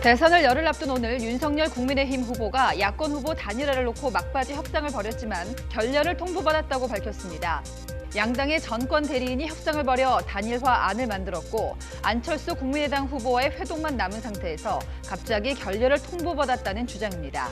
대선을 열흘 앞둔 오늘 윤석열 국민의힘 후보가 야권 후보 단일화를 놓고 막바지 협상을 벌였지만 결렬을 통보받았다고 밝혔습니다. 양당의 전권 대리인이 협상을 벌여 단일화안을 만들었고 안철수 국민의당 후보와의 회동만 남은 상태에서 갑자기 결렬을 통보받았다는 주장입니다.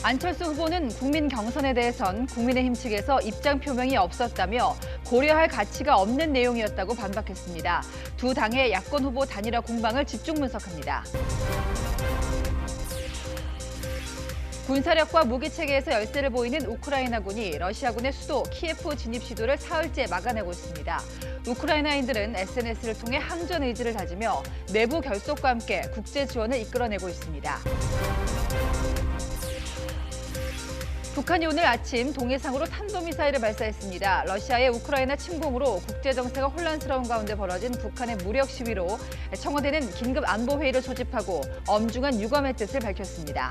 안철수 후보는 국민 경선에 대해선 국민의힘 측에서 입장 표명이 없었다며 고려할 가치가 없는 내용이었다고 반박했습니다. 두 당의 야권 후보 단일화 공방을 집중 분석합니다. 군사력과 무기체계에서 열세를 보이는 우크라이나군이 러시아군의 수도 키예프 진입 시도를 사흘째 막아내고 있습니다. 우크라이나인들은 SNS를 통해 항전 의지를 다지며 내부 결속과 함께 국제 지원을 이끌어내고 있습니다. 북한이 오늘 아침 동해상으로 탄도미사일을 발사했습니다. 러시아의 우크라이나 침공으로 국제정세가 혼란스러운 가운데 벌어진 북한의 무력 시위로 청와대는 긴급 안보회의를 소집하고 엄중한 유감의 뜻을 밝혔습니다.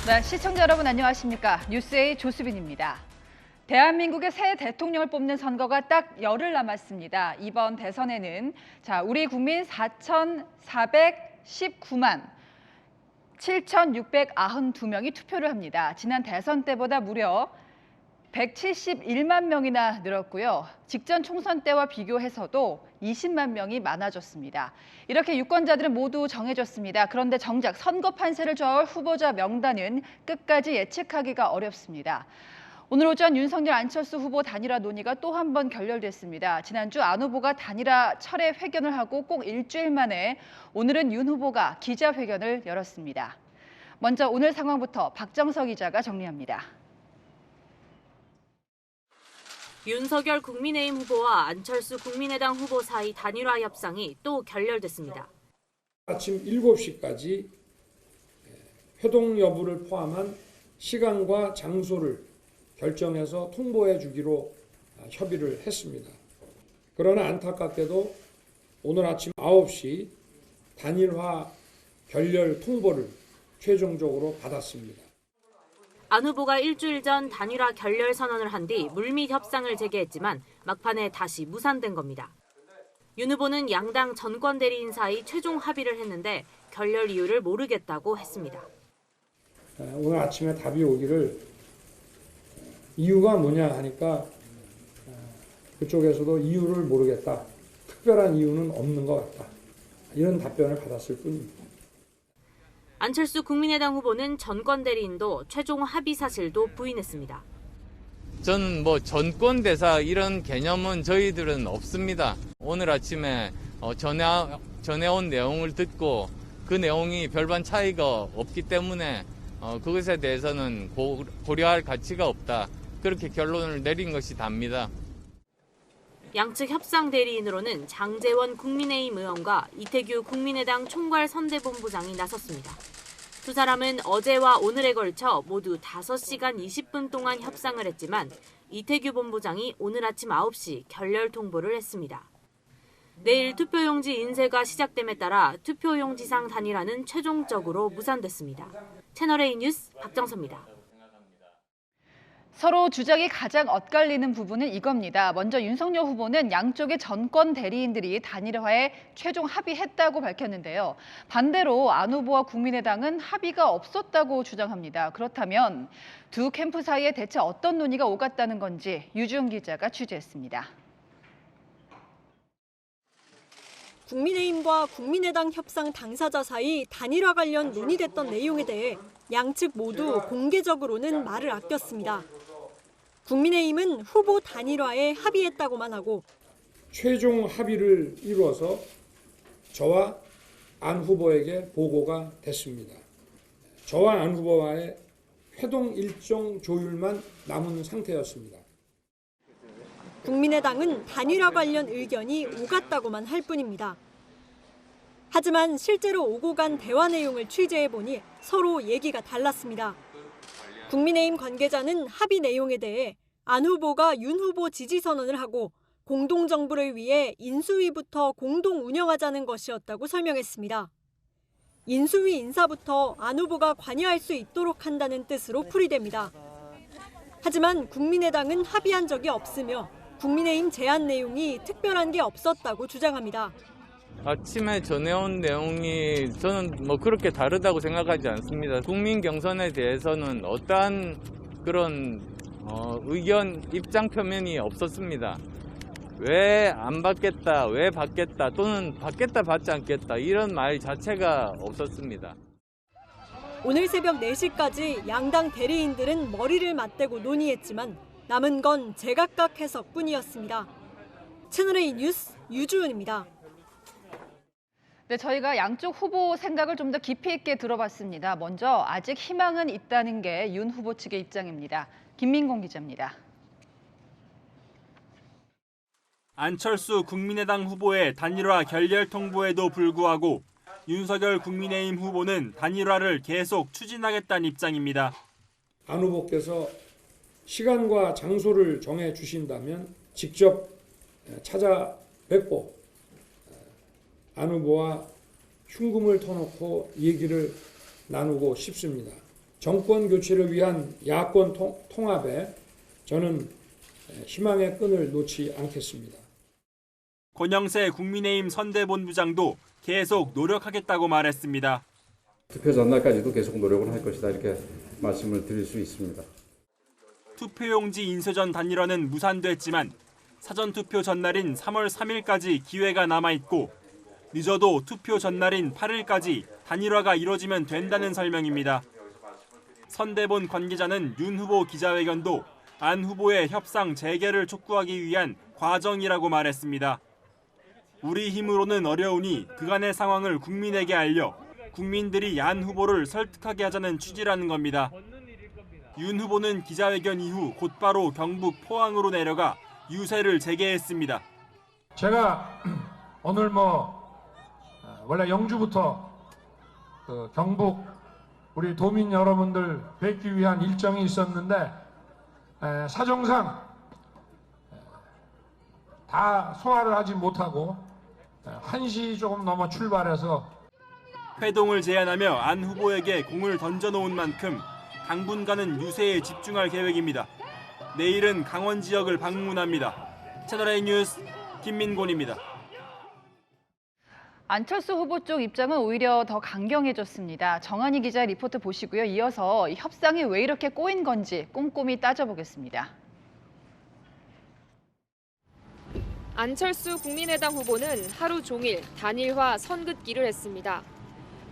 네, 시청자 여러분 안녕하십니까? 뉴스의 조수빈입니다. 대한민국의 새 대통령을 뽑는 선거가 딱 열흘 남았습니다. 이번 대선에는 우리 국민 4,419만 7,692명이 투표를 합니다. 지난 대선 때보다 무려 171만 명이나 늘었고요. 직전 총선 때와 비교해서도 20만 명이 많아졌습니다. 이렇게 유권자들은 모두 정해졌습니다. 그런데 정작 선거 판세를 좌우할 후보자 명단은 끝까지 예측하기가 어렵습니다. 오늘 오전 윤석열 안철수 후보 단일화 논의가 또 한 번 결렬됐습니다. 지난주 안 후보가 단일화 철회 회견을 하고 꼭 일주일 만에 오늘은 윤 후보가 기자회견을 열었습니다. 먼저 오늘 상황부터 박정석 기자가 정리합니다. 윤석열 국민의힘 후보와 안철수 국민의당 후보 사이 단일화 협상이 또 결렬됐습니다. 아침 7시까지 회동 여부를 포함한 시간과 장소를 결정해서 통보해 주기로 협의를 했습니다. 그러나 안타깝게도 오늘 아침 9시 단일화 결렬 통보를 최종적으로 받았습니다. 안 후보가 일주일 전 단일화 결렬 선언을 한 뒤 물밑 협상을 재개했지만 막판에 다시 무산된 겁니다. 윤 후보는 양당 전권 대리인 사이 최종 합의를 했는데 결렬 이유를 모르겠다고 했습니다. 오늘 아침에 답이 오기를 이유가 뭐냐 하니까 그쪽에서도 이유를 모르겠다. 특별한 이유는 없는 것 같다. 이런 답변을 받았을 뿐입니다. 안철수 국민의당 후보는 전권 대리인도 최종 합의 사실도 부인했습니다. 저는 전권 대사 이런 개념은 저희들은 없습니다. 오늘 아침에 전해온 내용을 듣고 그 내용이 별반 차이가 없기 때문에 그것에 대해서는 고려할 가치가 없다. 그렇게 결론을 내린 것이 답니다. 양측 협상 대리인으로는 장제원 국민의힘 의원과 이태규 국민의당 총괄 선대본부장이 나섰습니다. 두 사람은 어제와 오늘에 걸쳐 모두 5시간 20분 동안 협상을 했지만 이태규 본부장이 오늘 아침 9시 결렬 통보를 했습니다. 내일 투표용지 인쇄가 시작됨에 따라 투표용지상 단일화는 최종적으로 무산됐습니다. 채널A 뉴스 박정서입니다. 서로 주장이 가장 엇갈리는 부분은 이겁니다. 먼저 윤석열 후보는 양쪽의 전권 대리인들이 단일화에 최종 합의했다고 밝혔는데요. 반대로 안 후보와 국민의당은 합의가 없었다고 주장합니다. 그렇다면 두 캠프 사이에 대체 어떤 논의가 오갔다는 건지 유주은 기자가 취재했습니다. 국민의힘과 국민의당 협상 당사자 사이 단일화 관련 논의됐던 내용에 대해 양측 모두 공개적으로는 말을 아꼈습니다. 국민의힘은 후보 단일화에 합의했다고만 하고 최종 합의를 이루어서 저와 안 후보에게 보고가 됐습니다. 저와 안 후보와의 회동 일정 조율만 남은 상태였습니다. 국민의당은 단일화 관련 의견이 오갔다고만 할 뿐입니다. 하지만 실제로 오고 간 대화 내용을 취재해보니 서로 얘기가 달랐습니다. 국민의힘 관계자는 합의 내용에 대해 안 후보가 윤 후보 지지 선언을 하고 공동정부를 위해 인수위부터 공동 운영하자는 것이었다고 설명했습니다. 인수위 인사부터 안 후보가 관여할 수 있도록 한다는 뜻으로 풀이됩니다. 하지만 국민의당은 합의한 적이 없으며 국민의힘 제안 내용이 특별한 게 없었다고 주장합니다. 아침에 전해온 내용이 저는 뭐 그렇게 다르다고 생각하지 않습니다. 국민 경선에 대해서는 어떠한 그런 의견, 입장 표명이 없었습니다. 왜 안 받겠다, 왜 받겠다, 또는 받겠다, 받지 않겠다 이런 말 자체가 없었습니다. 오늘 새벽 4시까지 양당 대리인들은 머리를 맞대고 논의했지만 남은 건 제각각 해석뿐이었습니다. 채널A 뉴스 유주은입니다. 네, 저희가 양쪽 후보 생각을 좀 더 깊이 있게 들어봤습니다. 먼저 아직 희망은 있다는 게 윤 후보 측의 입장입니다. 김민공 기자입니다. 안철수 국민의당 후보의 단일화 결렬 통보에도 불구하고 윤석열 국민의힘 후보는 단일화를 계속 추진하겠다는 입장입니다. 안 후보께서 시간과 장소를 정해 주신다면 직접 찾아뵙고 안 후보와 흉금을 터놓고 얘기를 나누고 싶습니다. 정권 교체를 위한 야권 통합에 저는 희망의 끈을 놓지 않겠습니다. 권영세 국민의힘 선대본부장도 계속 노력하겠다고 말했습니다. 투표 전날까지도 계속 노력을 할 것이다 이렇게 말씀을 드릴 수 있습니다. 투표용지 인쇄 전 단일화는 무산됐지만 사전투표 전날인 3월 3일까지 기회가 남아있고 늦어도 투표 전날인 8일까지 단일화가 이뤄지면 된다는 설명입니다. 선대본 관계자는 윤 후보 기자회견도 안 후보의 협상 재개를 촉구하기 위한 과정이라고 말했습니다. 우리 힘으로는 어려우니 그간의 상황을 국민에게 알려 국민들이 안 후보를 설득하게 하자는 취지라는 겁니다. 윤 후보는 기자회견 이후 곧바로 경북 포항으로 내려가 유세를 재개했습니다. 제가 오늘 원래 영주부터 경북 우리 도민 여러분들 뵙기 위한 일정이 있었는데 사정상 다 소화를 하지 못하고 1시 조금 넘어 출발해서 회동을 제안하며 안 후보에게 공을 던져놓은 만큼 당분간은 유세에 집중할 계획입니다. 내일은 강원 지역을 방문합니다. 채널A 뉴스 김민곤입니다. 안철수 후보 쪽 입장은 오히려 더 강경해졌습니다. 정한희 기자 리포트 보시고요. 이어서 협상이 왜 이렇게 꼬인 건지 꼼꼼히 따져보겠습니다. 안철수 국민의당 후보는 하루 종일 단일화 선긋기를 했습니다.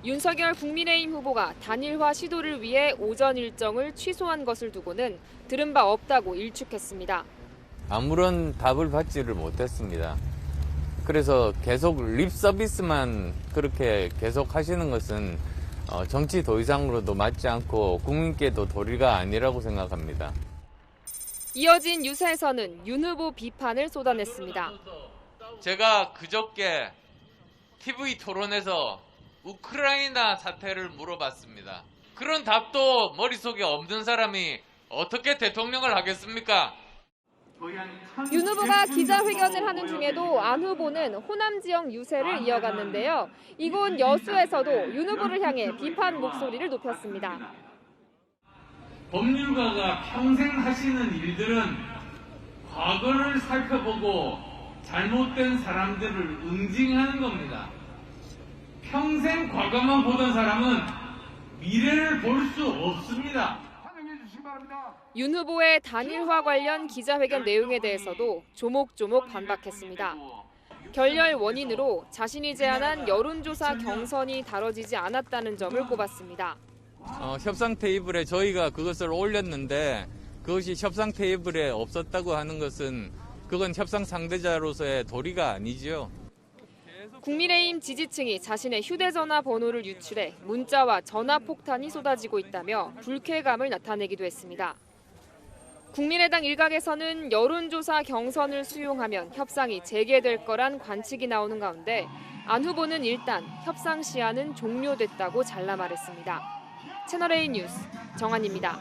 윤석열 국민의힘 후보가 단일화 시도를 위해 오전 일정을 취소한 것을 두고는 들은 바 없다고 일축했습니다. 아무런 답을 받지를 못했습니다. 그래서 계속 립 서비스만 그렇게 계속 하시는 것은 정치 도의상으로도 맞지 않고 국민께도 도리가 아니라고 생각합니다. 이어진 유세에서는 윤 후보 비판을 쏟아냈습니다. 제가 그저께 TV 토론에서 우크라이나 사태를 물어봤습니다. 그런 답도 머릿속에 없는 사람이 어떻게 대통령을 하겠습니까? 윤 후보가 기자회견을 하는 중에도 안 후보는 호남 지역 유세를 이어갔는데요. 이곳 여수에서도 윤 후보를 향해 비판 목소리를 높였습니다. 법률가가 평생 하시는 일들은 과거를 살펴보고 잘못된 사람들을 응징하는 겁니다. 평생 과거만 보던 사람은 미래를 볼 수 없습니다. 윤 후보의 단일화 관련 기자회견 내용에 대해서도 조목조목 반박했습니다. 결렬 원인으로 자신이 제안한 여론조사 경선이 다뤄지지 않았다는 점을 꼽았습니다. 협상 테이블에 저희가 그것을 올렸는데 그것이 협상 테이블에 없었다고 하는 것은 그건 협상 상대자로서의 도리가 아니지요. 국민의힘 지지층이 자신의 휴대전화 번호를 유출해 문자와 전화 폭탄이 쏟아지고 있다며 불쾌감을 나타내기도 했습니다. 국민의당 일각에서는 여론조사 경선을 수용하면 협상이 재개될 거란 관측이 나오는 가운데 안 후보는 일단 협상 시한은 종료됐다고 잘라 말했습니다. 채널A 뉴스 정한입니다.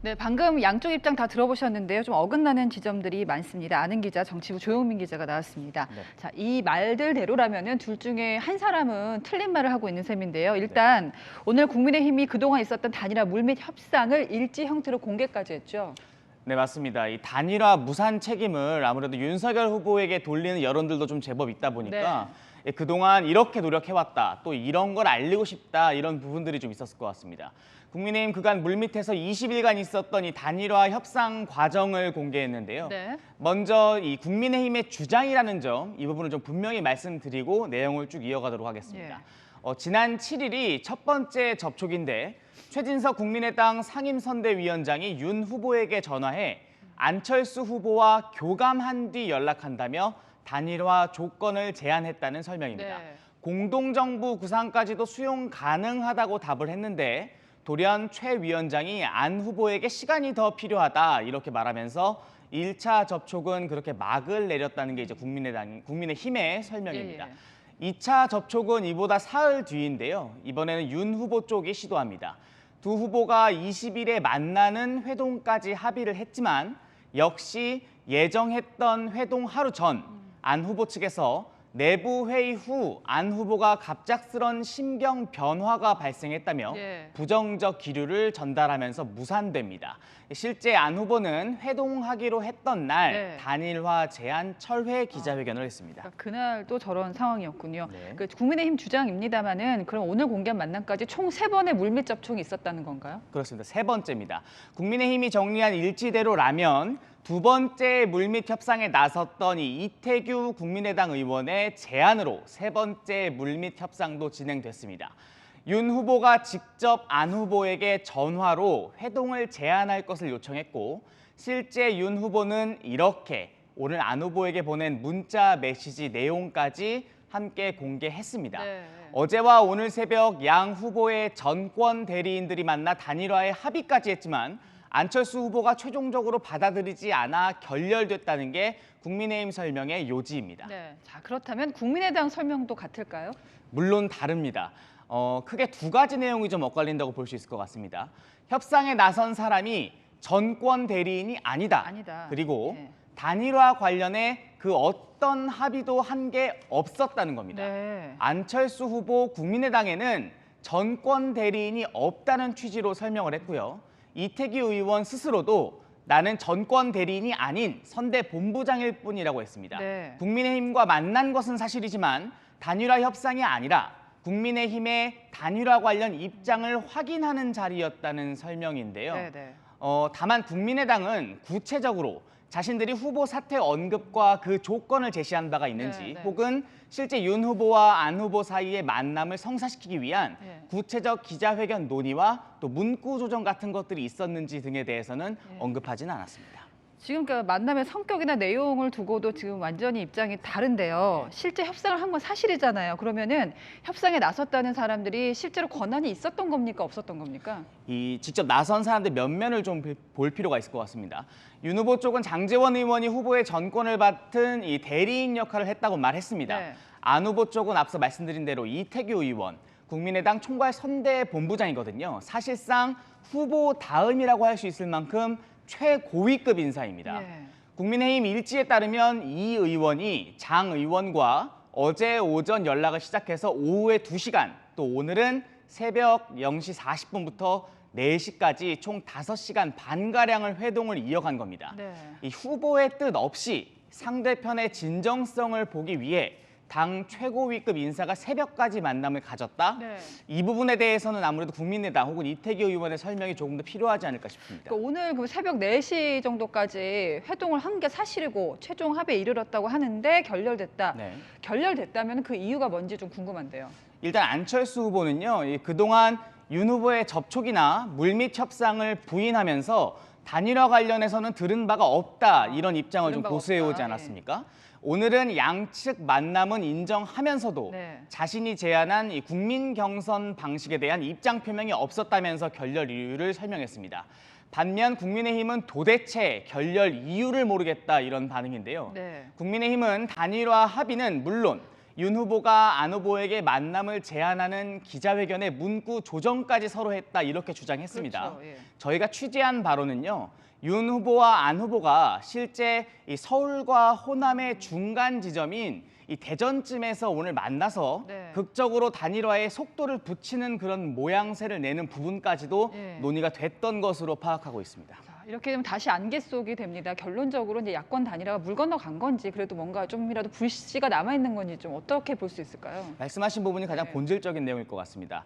네, 방금 양쪽 입장 다 들어보셨는데요. 좀 어긋나는 지점들이 많습니다. 아는 기자, 정치부 조용민 기자가 나왔습니다. 네. 자, 이 말들대로라면은 둘 중에 한 사람은 틀린 말을 하고 있는 셈인데요. 일단 오늘 국민의힘이 그동안 있었던 단일화 물밑 협상을 일지 형태로 공개까지 했죠. 네, 맞습니다. 이 단일화 무산 책임을 아무래도 윤석열 후보에게 돌리는 여론들도 좀 제법 있다 보니까 그동안 이렇게 노력해왔다, 또 이런 걸 알리고 싶다, 이런 부분들이 좀 있었을 것 같습니다. 국민의힘 그간 물밑에서 20일간 있었던 이 단일화 협상 과정을 공개했는데요. 네. 먼저 이 국민의힘의 주장이라는 점, 이 부분을 좀 분명히 말씀드리고 내용을 쭉 이어가도록 하겠습니다. 지난 7일이 첫 번째 접촉인데 최진석 국민의당 상임선대위원장이 윤 후보에게 전화해 안철수 후보와 교감한 뒤 연락한다며 단일화 조건을 제안했다는 설명입니다. 네. 공동정부 구상까지도 수용 가능하다고 답을 했는데 돌연 최 위원장이 안 후보에게 시간이 더 필요하다 이렇게 말하면서 1차 접촉은 그렇게 막을 내렸다는 게 이제 국민의힘의 설명입니다. 2차 접촉은 이보다 사흘 뒤인데요. 이번에는 윤 후보 쪽이 시도합니다. 두 후보가 20일에 만나는 회동까지 합의를 했지만 역시 예정했던 회동 하루 전 안 후보 측에서 내부 회의 후 안 후보가 갑작스런 신병 변화가 발생했다며 부정적 기류를 전달하면서 무산됩니다. 실제 안 후보는 회동하기로 했던 날 단일화 제안 철회 기자회견을 했습니다. 그러니까 그날도 저런 상황이었군요. 그 국민의힘 주장입니다만은 그럼 오늘 공개한 만남까지 총 3번의 물밑 접촉이 있었다는 건가요? 그렇습니다. 3번째입니다. 국민의힘이 정리한 일지대로라면 두 번째 물밑 협상에 나섰던 이 이태규 국민의당 의원의 제안으로 3번째 물밑 협상도 진행됐습니다. 윤 후보가 직접 안 후보에게 전화로 회동을 제안할 것을 요청했고 실제 윤 후보는 이렇게 오늘 안 후보에게 보낸 문자 메시지 내용까지 함께 공개했습니다. 어제와 오늘 새벽 양 후보의 전권 대리인들이 만나 단일화에 합의까지 했지만 안철수 후보가 최종적으로 받아들이지 않아 결렬됐다는 게 국민의힘 설명의 요지입니다. 자, 그렇다면 국민의당 설명도 같을까요? 물론 다릅니다. 크게 두 가지 내용이 좀 엇갈린다고 볼 수 있을 것 같습니다. 협상에 나선 사람이 전권 대리인이 아니다. 그리고 단일화 관련해 그 어떤 합의도 한 게 없었다는 겁니다. 안철수 후보 국민의당에는 전권 대리인이 없다는 취지로 설명을 했고요. 이태규 의원 스스로도 나는 전권 대리인이 아닌 선대 본부장일 뿐이라고 했습니다. 국민의힘과 만난 것은 사실이지만 단일화 협상이 아니라 국민의힘의 단일화 관련 입장을 확인하는 자리였다는 설명인데요. 다만 국민의당은 구체적으로 자신들이 후보 사퇴 언급과 그 조건을 제시한 바가 있는지 혹은 실제 윤 후보와 안 후보 사이의 만남을 성사시키기 위한 구체적 기자회견 논의와 또 문구 조정 같은 것들이 있었는지 등에 대해서는 언급하지는 않았습니다. 지금 그 만남의 성격이나 내용을 두고도 지금 완전히 입장이 다른데요. 실제 협상을 한 건 사실이잖아요. 그러면은 협상에 나섰다는 사람들이 실제로 권한이 있었던 겁니까? 없었던 겁니까? 이 직접 나선 사람들 면면을 좀 볼 필요가 있을 것 같습니다. 윤 후보 쪽은 장제원 의원이 후보의 전권을 맡은 이 대리인 역할을 했다고 말했습니다. 안 후보 쪽은 앞서 말씀드린 대로 이태규 의원, 국민의당 총괄 선대 본부장이거든요. 사실상 후보 다음이라고 할 수 있을 만큼 최고위급 인사입니다. 국민의힘 일지에 따르면 이 의원이 장 의원과 어제 오전 연락을 시작해서 오후에 2시간, 또 오늘은 새벽 0시 40분부터 4시까지 총 5시간 반가량을 회동을 이어간 겁니다. 이 후보의 뜻 없이 상대편의 진정성을 보기 위해 당 최고위급 인사가 새벽까지 만남을 가졌다. 이 부분에 대해서는 아무래도 국민의당 혹은 이태규 의원의 설명이 조금 더 필요하지 않을까 싶습니다. 그러니까 오늘 그 새벽 4시 정도까지 회동을 한 게 사실이고 최종 합의에 이르렀다고 하는데 결렬됐다. 결렬됐다면 그 이유가 뭔지 좀 궁금한데요. 일단 안철수 후보는요. 그동안 윤 후보의 접촉이나 물밑 협상을 부인하면서 단일화 관련해서는 들은 바가 없다. 이런 입장을 좀 고수해오지 않았습니까? 오늘은 양측 만남은 인정하면서도 자신이 제안한 이 국민 경선 방식에 대한 입장 표명이 없었다면서 결렬 이유를 설명했습니다. 반면 국민의힘은 도대체 결렬 이유를 모르겠다 이런 반응인데요. 국민의힘은 단일화 합의는 물론 윤 후보가 안 후보에게 만남을 제안하는 기자회견의 문구 조정까지 서로 했다 이렇게 주장했습니다. 그렇죠. 예. 저희가 취재한 바로는요. 윤 후보와 안 후보가 실제 이 서울과 호남의 중간 지점인 이 대전쯤에서 오늘 만나서 네. 극적으로 단일화에 속도를 붙이는 그런 모양새를 내는 부분까지도 예. 논의가 됐던 것으로 파악하고 있습니다. 자, 이렇게 되면 다시 안개 속이 됩니다. 결론적으로 이제 야권 단일화가 물 건너간 건지 그래도 뭔가 좀이라도 불씨가 남아 있는 건지 좀 어떻게 볼 수 있을까요? 말씀하신 부분이 가장 네. 본질적인 내용일 것 같습니다.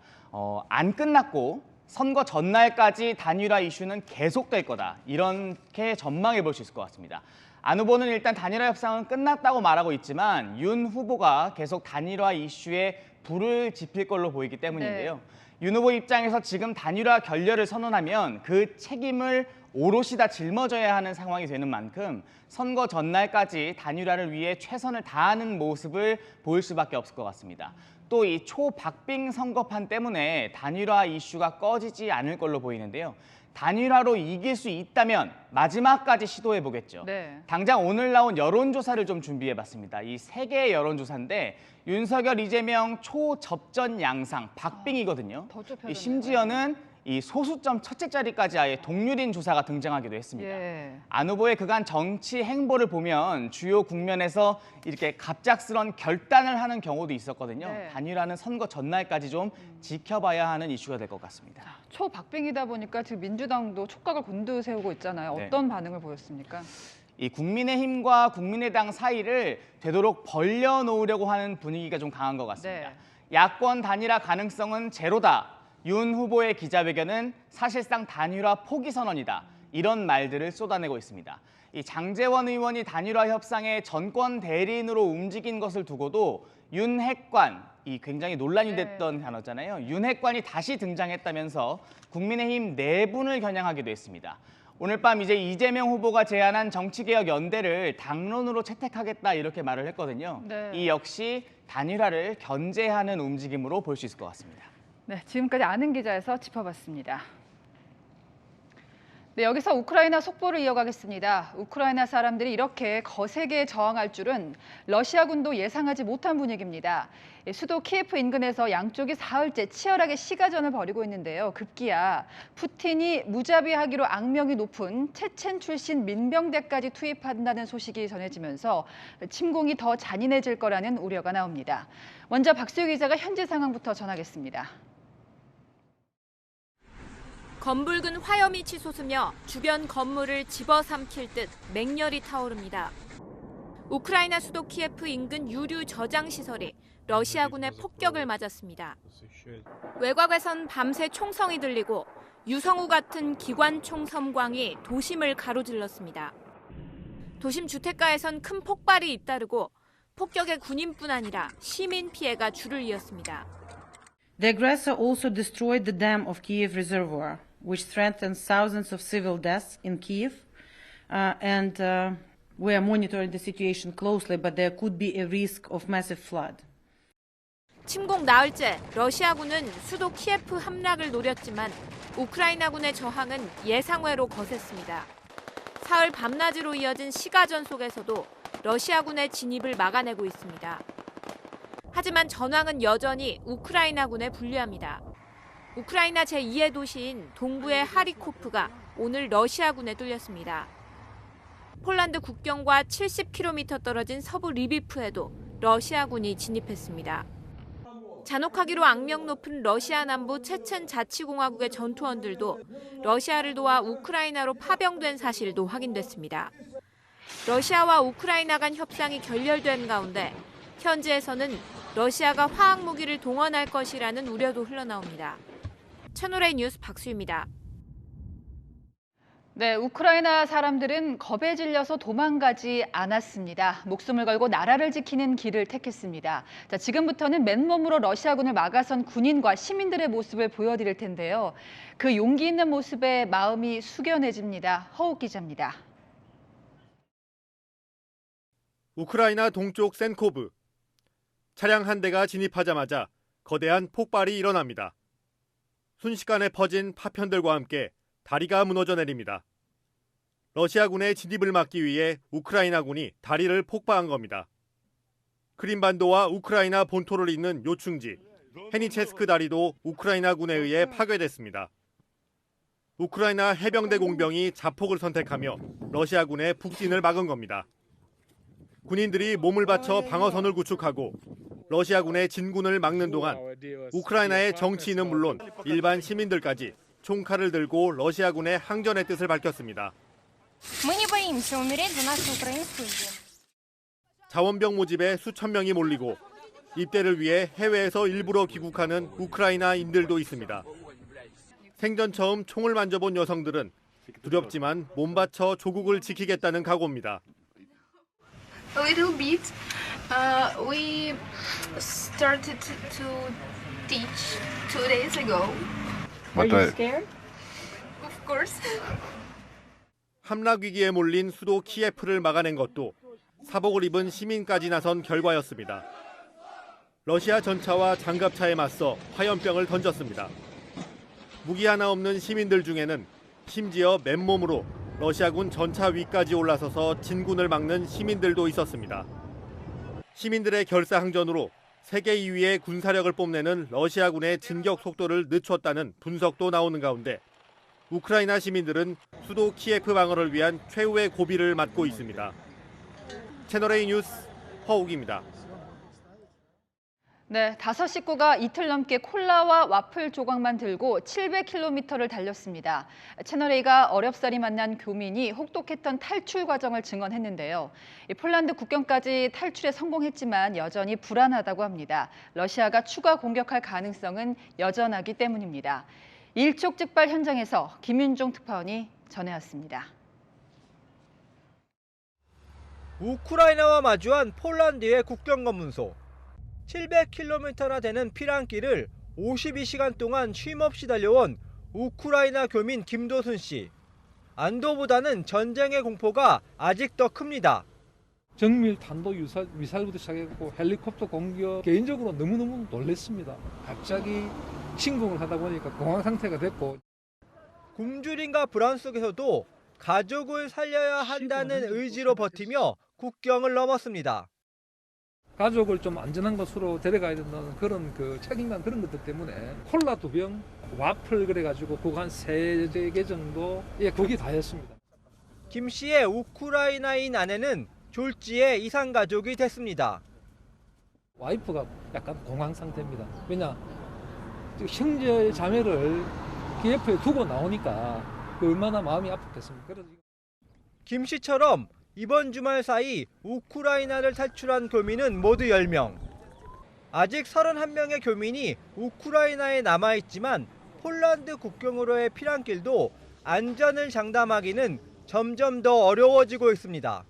안 끝났고 선거 전날까지 단일화 이슈는 계속될 거다. 이렇게 전망해 볼 수 있을 것 같습니다. 안 후보는 일단 단일화 협상은 끝났다고 말하고 있지만 윤 후보가 계속 단일화 이슈에 불을 지필 걸로 보이기 때문인데요. 윤 후보 입장에서 지금 단일화 결렬을 선언하면 그 책임을 오롯이 다 짊어져야 하는 상황이 되는 만큼 선거 전날까지 단일화를 위해 최선을 다하는 모습을 보일 수밖에 없을 것 같습니다. 또 이 초박빙 선거판 때문에 단일화 이슈가 꺼지지 않을 걸로 보이는데요. 단일화로 이길 수 있다면 마지막까지 시도해보겠죠. 네. 당장 오늘 나온 여론조사를 좀 준비해봤습니다. 이 3개의 여론조사인데 윤석열, 이재명 초접전 양상, 박빙이거든요. 더 좁혀졌네요. 심지어는 이 소수점 첫째 자리까지 아예 동률인 조사가 등장하기도 했습니다. 예. 안 후보의 그간 정치 행보를 보면 주요 국면에서 이렇게 갑작스런 결단을 하는 경우도 있었거든요. 네. 단일화는 선거 전날까지 좀 지켜봐야 하는 이슈가 될 것 같습니다. 초박빙이다 보니까 지금 민주당도 촉각을 곤두세우고 있잖아요. 네. 어떤 반응을 보였습니까? 이 국민의힘과 국민의당 사이를 되도록 벌려놓으려고 하는 분위기가 좀 강한 것 같습니다. 네. 야권 단일화 가능성은 제로다. 윤 후보의 기자회견은 사실상 단일화 포기 선언이다. 이런 말들을 쏟아내고 있습니다. 이 장제원 의원이 단일화 협상에 전권 대리인으로 움직인 것을 두고도 윤핵관, 이 굉장히 논란이 됐던 단어잖아요. 윤핵관이 다시 등장했다면서 국민의힘 내분을 겨냥하기도 했습니다. 오늘 밤 이제 이재명 후보가 제안한 정치개혁 연대를 당론으로 채택하겠다 이렇게 말을 했거든요. 네. 이 역시 단일화를 견제하는 움직임으로 볼 수 있을 것 같습니다. 네, 지금까지 아는 기자에서 짚어봤습니다. 네, 여기서 우크라이나 속보를 이어가겠습니다. 우크라이나 사람들이 이렇게 거세게 저항할 줄은 러시아군도 예상하지 못한 분위기입니다. 수도 키예프 인근에서 양쪽이 사흘째 치열하게 시가전을 벌이고 있는데요. 급기야 푸틴이 무자비하기로 악명이 높은 체첸 출신 민병대까지 투입한다는 소식이 전해지면서 침공이 더 잔인해질 거라는 우려가 나옵니다. 먼저 박수유 기자가 현지 상황부터 전하겠습니다. 검붉은 화염이 치솟으며 주변 건물을 집어삼킬 듯 맹렬히 타오릅니다. 우크라이나 수도 키예프 인근 유류 저장 시설이 러시아군의 폭격을 맞았습니다. 외곽에선 밤새 총성이 들리고 유성우 같은 기관총 섬광이 도심을 가로질렀습니다. 도심 주택가에선 큰 폭발이 잇따르고 폭격의 군인뿐 아니라 시민 피해가 줄을 이었습니다. The aggressor also destroyed the dam of Kyiv Reservoir, which threatens thousands of civil deaths in Kyiv. We are monitoring the situation closely, but there could be a risk of massive flood. 침공 나흘째 러시아군은 수도 키예프 함락을 노렸지만 우크라이나군의 저항은 예상외로 거셌습니다. 사흘 밤낮으로 이어진 시가전 속에서도 러시아군의 진입을 막아내고 있습니다. 하지만 전황은 여전히 우크라이나군에 불리합니다. 우크라이나 제2의 도시인 동부의 하리코프가 오늘 러시아군에 뚫렸습니다. 폴란드 국경과 70km 떨어진 서부 리비프에도 러시아군이 진입했습니다. 잔혹하기로 악명 높은 러시아 남부 체첸 자치공화국의 전투원들도 러시아를 도와 우크라이나로 파병된 사실도 확인됐습니다. 러시아와 우크라이나 간 협상이 결렬된 가운데 현지에서는 러시아가 화학무기를 동원할 것이라는 우려도 흘러나옵니다. 채널A 뉴스 박수입니다. 네, 우크라이나 사람들은 겁에 질려서 도망가지 않았습니다. 목숨을 걸고 나라를 지키는 길을 택했습니다. 자, 지금부터는 맨몸으로 러시아군을 막아선 군인과 시민들의 모습을 보여드릴 텐데요. 그 용기 있는 모습에 마음이 숙연해집니다. 허욱 기자입니다. 우크라이나 동쪽 센코브. 차량 한 대가 진입하자마자 거대한 폭발이 일어납니다. 순식간에 퍼진 파편들과 함께 다리가 무너져 내립니다. 러시아군의 진입을 막기 위해 우크라이나군이 다리를 폭파한 겁니다. 크림반도와 우크라이나 본토를 잇는 요충지 헤니체스크 다리도 우크라이나군에 의해 파괴됐습니다. 우크라이나 해병대 공병이 자폭을 선택하며 러시아군의 북진을 막은 겁니다. 군인들이 몸을 바쳐 방어선을 구축하고 러시아군의 진군을 막는 동안 우크라이나의 정치인은 물론 일반 시민들까지 총칼을 들고 러시아군의 항전의 뜻을 밝혔습니다. 자원병 모집에 수천 명이 몰리고 입대를 위해 해외에서 일부러 귀국하는 우크라이나인들도 있습니다. 생전 처음 총을 만져본 여성들은 두렵지만 몸 바쳐 조국을 지키겠다는 각오입니다. A little bit. We started to teach 2 days ago. Are you scared? Of course. 함락 위기에 몰린 수도 키예프를 막아낸 것도 사복을 입은 시민까지 나선 결과였습니다. 러시아 전차와 장갑차에 맞서 화염병을 던졌습니다. 무기 하나 없는 시민들 중에는 심지어 맨몸으로 러시아군 전차 위까지 올라서서 진군을 막는 시민들도 있었습니다. 시민들의 결사항전으로 세계 2위의 군사력을 뽐내는 러시아군의 진격 속도를 늦췄다는 분석도 나오는 가운데 우크라이나 시민들은 수도 키예프 방어를 위한 최후의 고비를 맞고 있습니다. 채널A 뉴스 허욱입니다. 네, 5 식구가 이틀 넘게 콜라와 와플 조각만 들고 700km를 달렸습니다. 채널A가 어렵사리 만난 교민이 혹독했던 탈출 과정을 증언했는데요. 폴란드 국경까지 탈출에 성공했지만 여전히 불안하다고 합니다. 러시아가 추가 공격할 가능성은 여전하기 때문입니다. 일촉즉발 현장에서 김윤종 특파원이 전해왔습니다. 우크라이나와 마주한 폴란드의 국경 검문소. 700km나 되는 피랑길을 52시간 동안 쉼없이 달려온 우크라이나 교민 김도순 씨. 안도보다는 전쟁의 공포가 아직 더 큽니다. 정밀 탄도 미사일부터 시작했고 헬리콥터 공격 개인적으로 너무너무 놀랐습니다. 갑자기 침공을 하다 보니까 공황 상태가 됐고. 굶주림과 불안 속에서도 가족을 살려야 한다는 의지로 버티며 국경을 넘었습니다. 가족을 좀 안전한 곳으로 데려가야 된다는 그런 책임감 그런 것들 때문에 콜라 2병, 와플 그래가지고 그거 한 3개 정도 거기 다 했습니다. 김 씨의 우크라이나인 아내는 졸지에 이상 가족이 됐습니다. 와이프가 약간 공황 상태입니다. 왜냐, 형제 자매를 키예프에 두고 나오니까 얼마나 마음이 아팠겠습니까. 김 씨처럼 이번 주말 사이 우크라이나를 탈출한 교민은 모두 10명. 아직 31명의 교민이 우크라이나에 남아있지만 폴란드 국경으로의 피랑길도 안전을 장담하기는 점점 더 어려워지고 있습니다.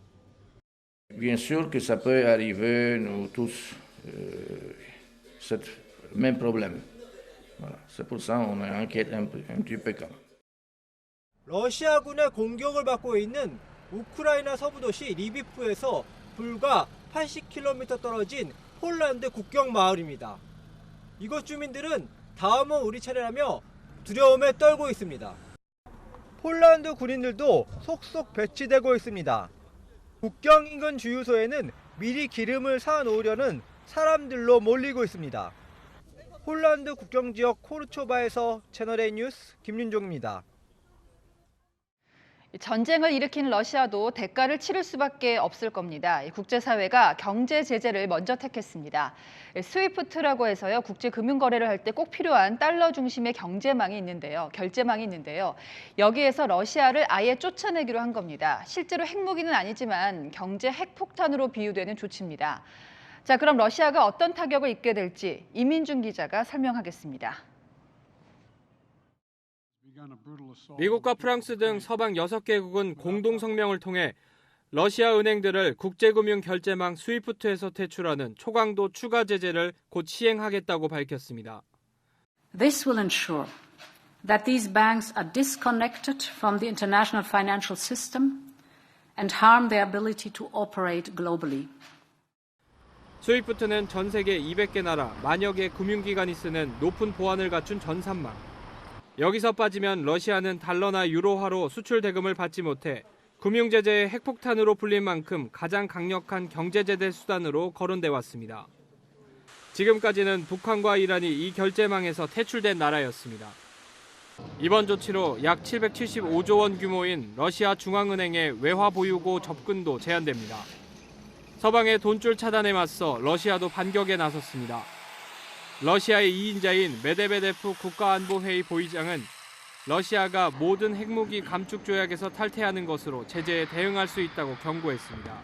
Bien sûr que ça peut arriver, nous tous, c'est le même problème. Voilà, c'est pour ça on est inquiet un petit peu quand même. 러시아군의 공격을 받고 있는 우크라이나 서부 도시 리비프에서 불과 80km 떨어진 폴란드 국경 마을입니다. 이곳 주민들은 다음은 우리 차례라며 두려움에 떨고 있습니다. 폴란드 군인들도 속속 배치되고 있습니다. 국경 인근 주유소에는 미리 기름을 사놓으려는 사람들로 몰리고 있습니다. 폴란드 국경 지역 코르초바에서 채널A 뉴스 김윤종입니다. 전쟁을 일으킨 러시아도 대가를 치를 수밖에 없을 겁니다. 국제사회가 경제 제재를 먼저 택했습니다. 스위프트라고 해서요, 국제 금융 거래를 할 때 꼭 필요한 달러 중심의 결제망이 있는데요. 여기에서 러시아를 아예 쫓아내기로 한 겁니다. 실제로 핵무기는 아니지만 경제 핵폭탄으로 비유되는 조치입니다. 자, 그럼 러시아가 어떤 타격을 입게 될지 이민준 기자가 설명하겠습니다. 미국과 프랑스 등 서방 6개국은 공동 성명을 통해 러시아 은행들을 국제금융 결제망 스위프트에서 퇴출하는 초강도 추가 제재를 곧 시행하겠다고 밝혔습니다. This will ensure that these banks are disconnected from the international financial system and harm their ability to operate globally. 스위프트는 전 세계 200개 나라, 만여 개 금융기관이 쓰는 높은 보안을 갖춘 전산망. 여기서 빠지면 러시아는 달러나 유로화로 수출 대금을 받지 못해 금융제재의 핵폭탄으로 불린 만큼 가장 강력한 경제제재 수단으로 거론돼 왔습니다. 지금까지는 북한과 이란이 이 결제망에서 퇴출된 나라였습니다. 이번 조치로 약 775조 원 규모인 러시아 중앙은행의 외화 보유고 접근도 제한됩니다. 서방의 돈줄 차단에 맞서 러시아도 반격에 나섰습니다. 러시아의 2인자인 메드베데프 국가안보회의 보의장은 러시아가 모든 핵무기 감축 조약에서 탈퇴하는 것으로 제재에 대응할 수 있다고 경고했습니다.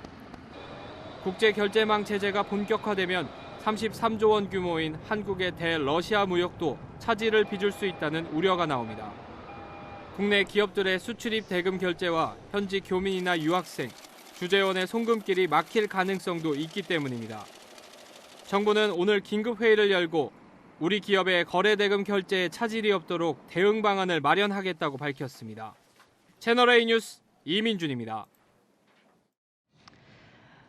국제결제망 제재가 본격화되면 33조 원 규모인 한국의 대러시아 무역도 차질을 빚을 수 있다는 우려가 나옵니다. 국내 기업들의 수출입 대금 결제와 현지 교민이나 유학생, 주재원의 송금길이 막힐 가능성도 있기 때문입니다. 정부는 오늘 긴급회의를 열고 우리 기업의 거래 대금 결제에 차질이 없도록 대응 방안을 마련하겠다고 밝혔습니다. 채널A 뉴스 이민준입니다.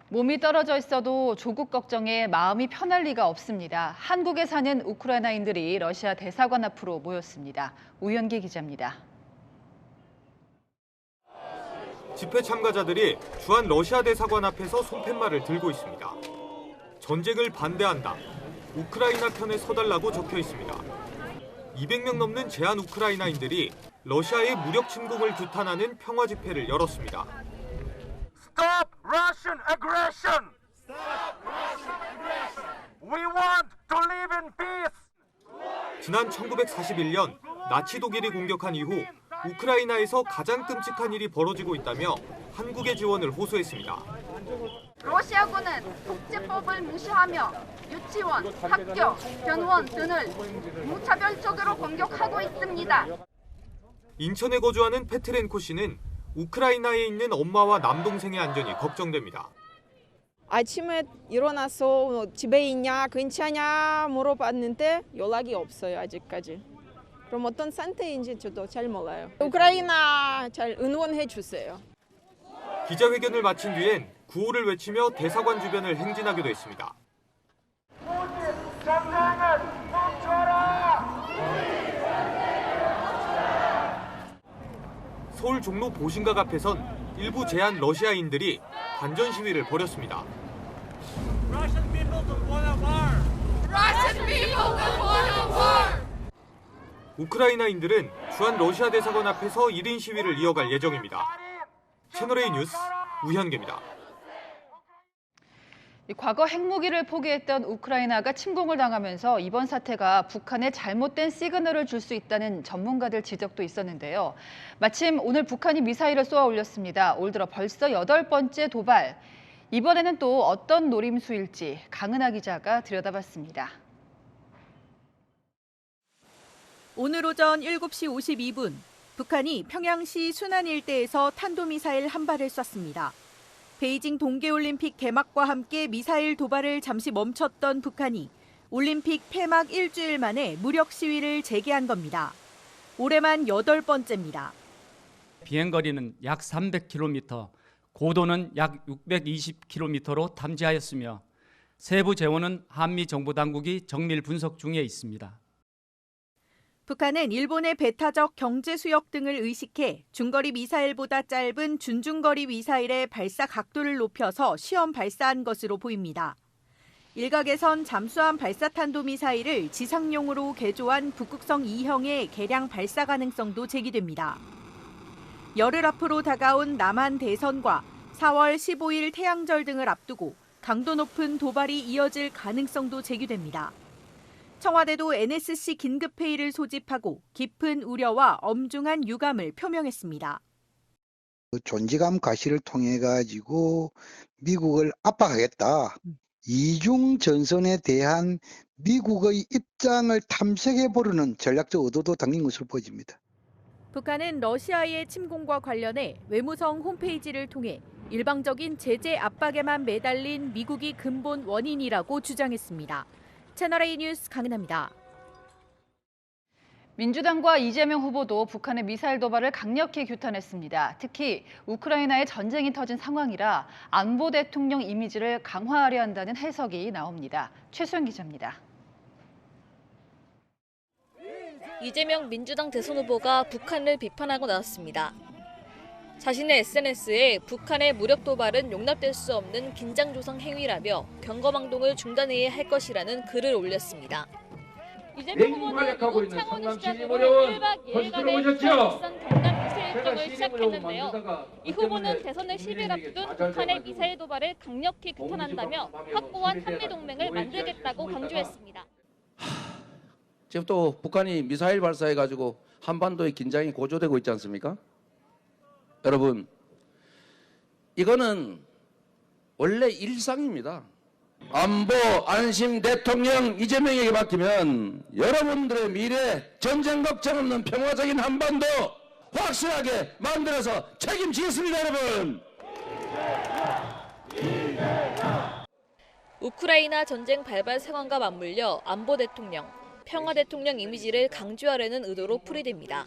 몸이 떨어져 있어도 조국 걱정에 마음이 편할 리가 없습니다. 한국에 사는 우크라이나인들이 러시아 대사관 앞으로 모였습니다. 우현기 기자입니다. 집회 참가자들이 주한 러시아 대사관 앞에서 손팻말을 들고 있습니다. 전쟁을 반대한다. 우크라이나 편에 서달라고 적혀 있습니다. 200명 넘는 제한 우크라이나인들이 러시아의 무력 침공을 규탄하는 평화 집회를 열었습니다. Stop Russian aggression! Stop Russian aggression! We want to live in peace! 지난 1941년 나치 독일이 공격한 이후 우크라이나에서 가장 끔찍한 일이 벌어지고 있다며 한국의 지원을 호소했습니다. 러시아군은 국제법을 무시하며 유치원, 학교, 병원 등을 무차별적으로 공격하고 있습니다. 인천에 거주하는 페트렌코 씨는 우크라이나에 있는 엄마와 남동생의 안전이 걱정됩니다. 아침에 일어나서 집에 있냐, 괜찮냐 물어봤는데 연락이 없어요, 아직까지. 그럼 어떤 상태인지 저도 잘 몰라요. 우크라이나 잘 응원해 주세요. 기자회견을 마친 뒤엔 구호를 외치며 대사관 주변을 행진하기도 했습니다. 전쟁을 멈춰라! 서울 종로 보신각 앞에선 일부 제한 러시아인들이 반전 시위를 벌였습니다. Russian people don't want a war! Russian people don't want a war! 우크라이나인들은 주한 러시아 대사관 앞에서 1인 시위를 이어갈 예정입니다. 채널A 뉴스 우현계입니다. 과거 핵무기를 포기했던 우크라이나가 침공을 당하면서 이번 사태가 북한에 잘못된 시그널을 줄 수 있다는 전문가들 지적도 있었는데요. 마침 오늘 북한이 미사일을 쏘아 올렸습니다. 올 들어 벌써 8번째 도발. 이번에는 또 어떤 노림수일지 강은하 기자가 들여다봤습니다. 오늘 오전 7시 52분, 북한이 평양시 순안 일대에서 탄도미사일 한 발을 쐈습니다. 베이징 동계올림픽 개막과 함께 미사일 도발을 잠시 멈췄던 북한이 올림픽 폐막 일주일 만에 무력 시위를 재개한 겁니다. 올해만 8번째입니다. 비행거리는 약 300km, 고도는 약 620km로 탐지하였으며 세부 재원은 한미 정보당국이 정밀 분석 중에 있습니다. 북한은 일본의 배타적 경제 수역 등을 의식해 중거리 미사일보다 짧은 준중거리 미사일의 발사 각도를 높여서 시험 발사한 것으로 보입니다. 일각에선 잠수함 발사탄도미사일을 지상용으로 개조한 북극성 2형의 개량 발사 가능성도 제기됩니다. 열흘 앞으로 다가온 남한 대선과 4월 15일 태양절 등을 앞두고 강도 높은 도발이 이어질 가능성도 제기됩니다. 청와대도 NSC 긴급회의를 소집하고 깊은 우려와 엄중한 유감을 표명했습니다. 존재감 과시를 통해 가지고 미국을 압박하겠다. 이중 전선에 대한 미국의 입장을 탐색해 보려는 전략적 의도도 담긴 것으로 보여집니다. 북한은 러시아의 침공과 관련해 외무성 홈페이지를 통해 일방적인 제재 압박에만 매달린 미국이 근본 원인이라고 주장했습니다. 채널A 뉴스 강은하입니다. 민주당과 이재명 후보도 북한의 미사일 도발을 강력히 규탄했습니다. 특히 우크라이나에 전쟁이 터진 상황이라 안보 대통령 이미지를 강화하려 한다는 해석이 나옵니다. 최수영 기자입니다. 이재명 민주당 대선 후보가 북한을 비판하고 나왔습니다. 자신의 SNS에 북한의 무력 도발은 용납될 수 없는 긴장 조성 행위라며 경거망동을 중단해야 할 것이라는 글을 올렸습니다. 이재명 후보는 이곳 창원을 시작으로 1박 2일간의 일선 경남 미세 일정을 시작했는데요. 이 후보는 대선을 10일 앞둔 북한의 미사일 도발을 강력히 규탄한다며 확고한 한미동맹을 만들겠다고 강조했습니다. 지금 또 북한이 미사일 발사해가지고 한반도의 긴장이 고조되고 있지 않습니까? 여러분, 이거는 원래 일상입니다. 안보 안심 대통령 이재명에게 맡기면 여러분들의 미래 전쟁 걱정 없는 평화적인 한반도 확실하게 만들어서 책임지겠습니다, 여러분. 우크라이나 전쟁 발발 상황과 맞물려 안보 대통령, 평화 대통령 이미지를 강조하려는 의도로 풀이됩니다.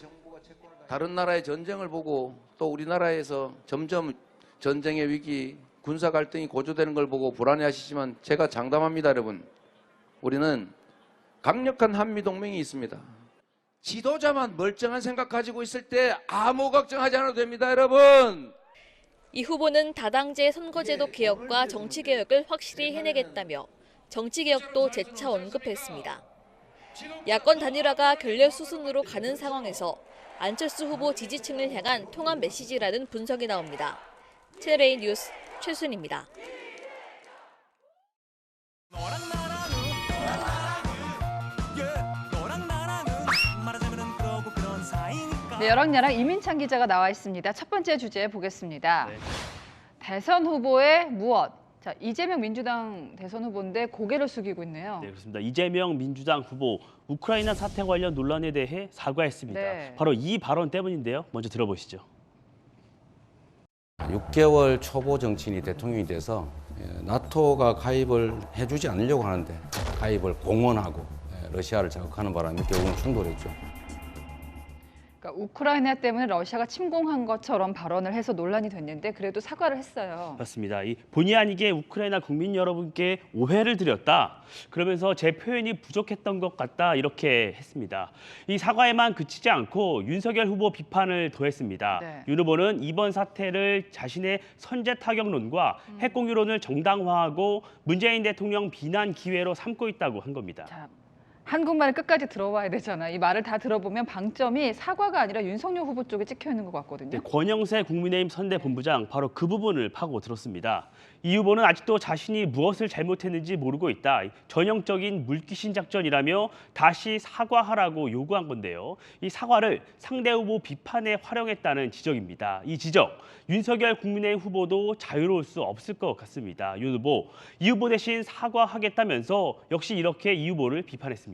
다른 나라의 전쟁을 보고 또 우리나라에서 점점 전쟁의 위기, 군사 갈등이 고조되는 걸 보고 불안해하시지만 제가 장담합니다, 여러분. 우리는 강력한 한미동맹이 있습니다. 지도자만 멀쩡한 생각 가지고 있을 때 아무 걱정하지 않아도 됩니다, 여러분. 이 후보는 다당제 선거제도 개혁과 정치개혁을 확실히 해내겠다며 정치개혁도 재차 언급했습니다. 야권 단일화가 결렬수순으로 가는 상황에서 안철수 후보 지지층을 향한 통합 메시지라는 분석이 나옵니다. 채널A 뉴스 최순입니다. 네, 여랑야랑 이민찬 기자가 나와 있습니다. 첫 번째 주제 보겠습니다. 네. 대선 후보의 무엇? 자, 이재명 민주당 대선 후보인데 고개를 숙이고 있네요. 네, 그렇습니다. 이재명 민주당 후보 우크라이나 사태 관련 논란에 대해 사과했습니다. 네. 바로 이 발언 때문인데요. 먼저 들어보시죠. 6개월 초보 정치인이 대통령이 돼서 나토가 가입을 해주지 않으려고 하는데 가입을 공언하고 러시아를 자극하는 바람에 결국은 충돌했죠. 그러니까 우크라이나 때문에 러시아가 침공한 것처럼 발언을 해서 논란이 됐는데 그래도 사과를 했어요. 그렇습니다. 본의 아니게 우크라이나 국민 여러분께 오해를 드렸다. 그러면서 제 표현이 부족했던 것 같다 이렇게 했습니다. 이 사과에만 그치지 않고 윤석열 후보 비판을 더했습니다. 네. 윤 후보는 이번 사태를 자신의 선제 타격론과 핵공유론을 정당화하고 문재인 대통령 비난 기회로 삼고 있다고 한 겁니다. 자, 한국말을 끝까지 들어와야 되잖아. 이 말을 다 들어보면 방점이 사과가 아니라 윤석열 후보 쪽에 찍혀 있는 것 같거든요. 네, 권영세 국민의힘 선대본부장 바로 그 부분을 파고들었습니다. 이 후보는 아직도 자신이 무엇을 잘못했는지 모르고 있다. 전형적인 물귀신 작전이라며 다시 사과하라고 요구한 건데요. 이 사과를 상대 후보 비판에 활용했다는 지적입니다. 이 지적, 윤석열 국민의힘 후보도 자유로울 수 없을 것 같습니다. 윤 후보, 이 후보 대신 사과하겠다면서 역시 이렇게 이 후보를 비판했습니다.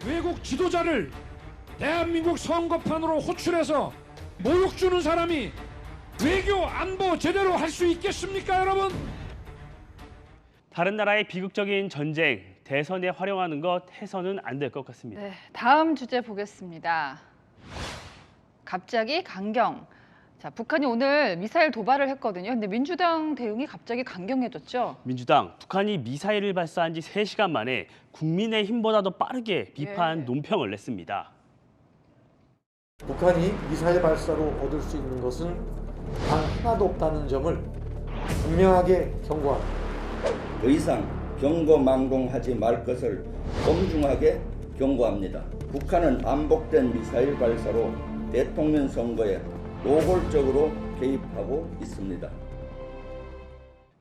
외국 지도자를 대한민국 선거판으로 호출해서 모욕 주는 사람이 외교 안보 제대로 할 수 있겠습니까, 여러분? 다른 나라의 비극적인 전쟁, 대선에 활용하는 것 해서는 안 될 것 같습니다. 네, 다음 주제 보겠습니다. 갑자기 강경. 자, 북한이 오늘 미사일 도발을 했거든요. 근데 민주당 대응이 갑자기 강경해졌죠. 민주당, 북한이 미사일을 발사한 지 3시간 만에 국민의힘보다도 빠르게 비판 논평을 냈습니다. 북한이 미사일 발사로 얻을 수 있는 것은 단 하나도 없다는 점을 분명하게 경고합니다. 더 이상 경고망동하지 말 것을 엄중하게 경고합니다. 북한은 반복된 미사일 발사로 대통령 선거에 노골적으로 개입하고 있습니다.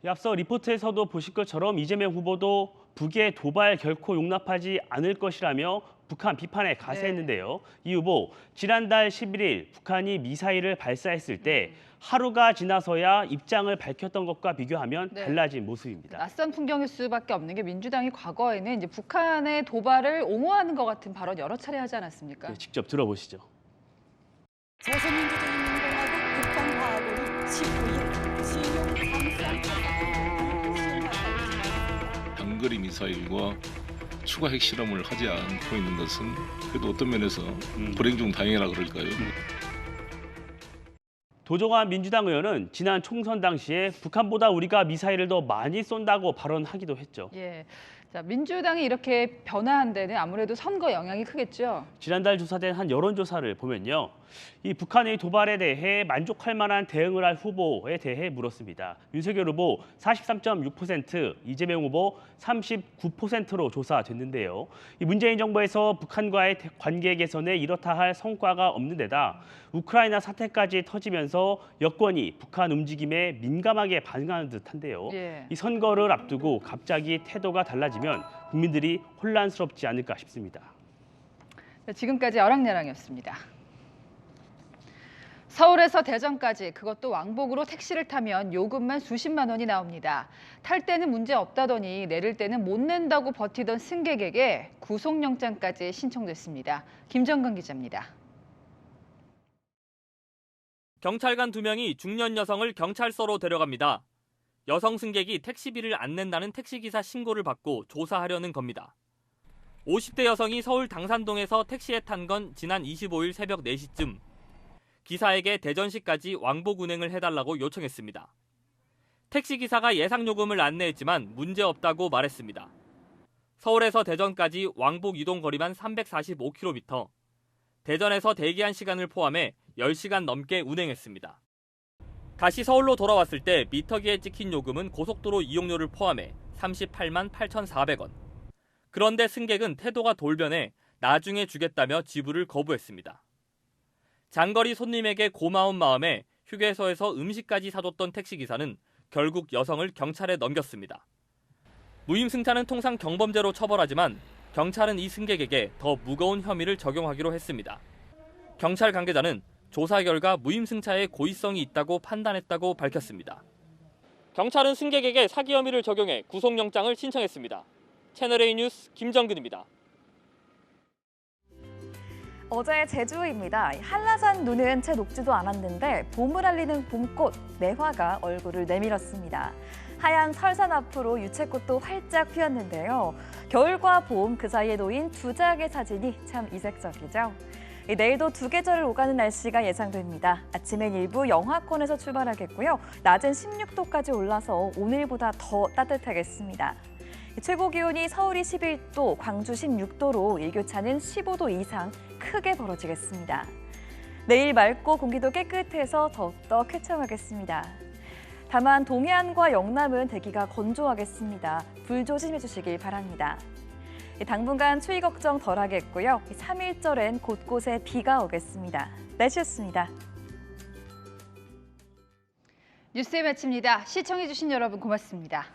앞서 리포트에서도 보실 것처럼 이재명 후보도 북의 도발 결코 용납하지 않을 것이라며 북한 비판에 가세했는데요. 이 후보, 지난달 11일 북한이 미사일을 발사했을 때 하루가 지나서야 입장을 밝혔던 것과 비교하면 달라진 모습입니다. 낯선 풍경일 수밖에 없는 게 민주당이 과거에는 이제 북한의 도발을 옹호하는 것 같은 발언 여러 차례 하지 않았습니까? 네, 직접 들어보시죠. 조선민주주의인민공화국 북한과학원이 19일 신용 단거리 미사일과 추가 핵실험을 하지 않고 있는 것은 그래도 어떤 면에서 불행 중 다행이라 그럴까요? 도종환 민주당 의원은 지난 총선 당시에 북한보다 우리가 미사일을 더 많이 쏜다고 발언하기도 했죠. 예. 자, 민주당이 이렇게 변화한 데는 아무래도 선거 영향이 크겠죠. 지난달 조사된 한 여론조사를 보면요. 이 북한의 도발에 대해 만족할 만한 대응을 할 후보에 대해 물었습니다. 윤석열 후보 43.6%, 이재명 후보 39%로 조사됐는데요. 이 문재인 정부에서 북한과의 관계 개선에 이렇다 할 성과가 없는 데다 우크라이나 사태까지 터지면서 여권이 북한 움직임에 민감하게 반응하는 듯한데요. 예. 이 선거를 앞두고 갑자기 태도가 달라지면 국민들이 혼란스럽지 않을까 싶습니다. 네, 지금까지 어랑야랑이었습니다. 서울에서 대전까지 그것도 왕복으로 택시를 타면 요금만 수십만 원이 나옵니다. 탈 때는 문제 없다더니 내릴 때는 못 낸다고 버티던 승객에게 구속영장까지 신청됐습니다. 김정근 기자입니다. 경찰관 2명이 중년 여성을 경찰서로 데려갑니다. 여성 승객이 택시비를 안 낸다는 택시기사 신고를 받고 조사하려는 겁니다. 50대 여성이 서울 당산동에서 택시에 탄 건 지난 25일 새벽 4시쯤. 기사에게 대전시까지 왕복 운행을 해달라고 요청했습니다. 택시기사가 예상 요금을 안내했지만 문제없다고 말했습니다. 서울에서 대전까지 왕복 이동 거리만 345km, 대전에서 대기한 시간을 포함해 10시간 넘게 운행했습니다. 다시 서울로 돌아왔을 때 미터기에 찍힌 요금은 고속도로 이용료를 포함해 38만 8,400원. 그런데 승객은 태도가 돌변해 나중에 주겠다며 지불을 거부했습니다. 장거리 손님에게 고마운 마음에 휴게소에서 음식까지 사줬던 택시기사는 결국 여성을 경찰에 넘겼습니다. 무임승차는 통상 경범죄로 처벌하지만 경찰은 이 승객에게 더 무거운 혐의를 적용하기로 했습니다. 경찰 관계자는 조사 결과 무임승차에 고의성이 있다고 판단했다고 밝혔습니다. 경찰은 승객에게 사기 혐의를 적용해 구속영장을 신청했습니다. 채널A 뉴스 김정근입니다. 어제 제주입니다. 한라산 눈은 채 녹지도 않았는데 봄을 알리는 봄꽃 매화가 얼굴을 내밀었습니다. 하얀 설산 앞으로 유채꽃도 활짝 피었는데요. 겨울과 봄 그 사이에 놓인 두 장의 사진이 참 이색적이죠. 내일도 두 계절을 오가는 날씨가 예상됩니다. 아침엔 일부 영하권에서 출발하겠고요. 낮은 16도까지 올라서 오늘보다 더 따뜻하겠습니다. 최고 기온이 서울이 11도, 광주 16도로 일교차는 15도 이상 크게 벌어지겠습니다. 내일 맑고 공기도 깨끗해서 더욱더 쾌청하겠습니다. 다만 동해안과 영남은 대기가 건조하겠습니다. 불 조심해 주시길 바랍니다. 당분간 추위 걱정 덜하겠고요. 3일절엔 곳곳에 비가 오겠습니다. 날씨였습니다. 뉴스에 마칩니다. 시청해주신 여러분 고맙습니다.